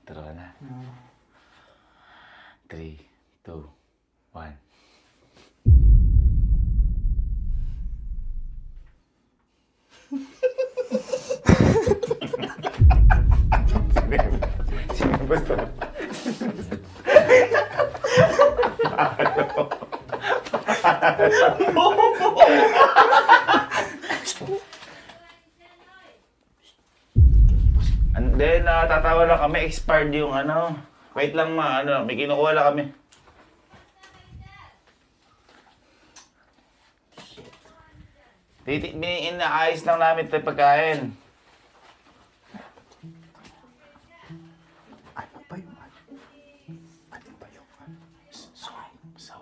Tara ka na. 3, 2, 1. Sino gusto? Hindi, natatawa lang kami. Expired yung ano. Wait lang may kinukuha lang kami. Inaayos lang namin ito pagkain. Ano ba yung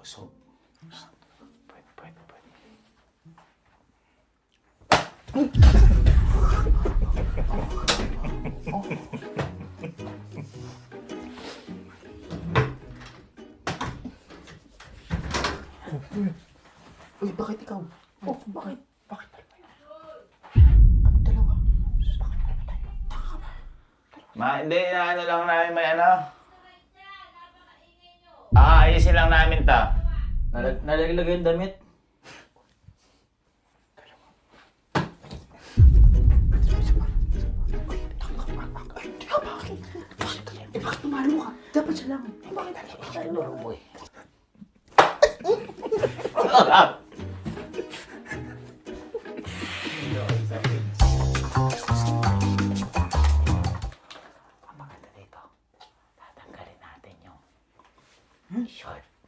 So. Pwede. Uy, bakit ikaw? Oh, bakit? Bakit dalawa yan? Anong dalawa? Bakit dalawa tayo? Taka ka ba? Hindi, ano lang namin may ano. Ayusin lang namin ta. Nalalagay yung damit? Bakit tumalo ka? Dapat siya lang. Bakit? Bakit? Boy.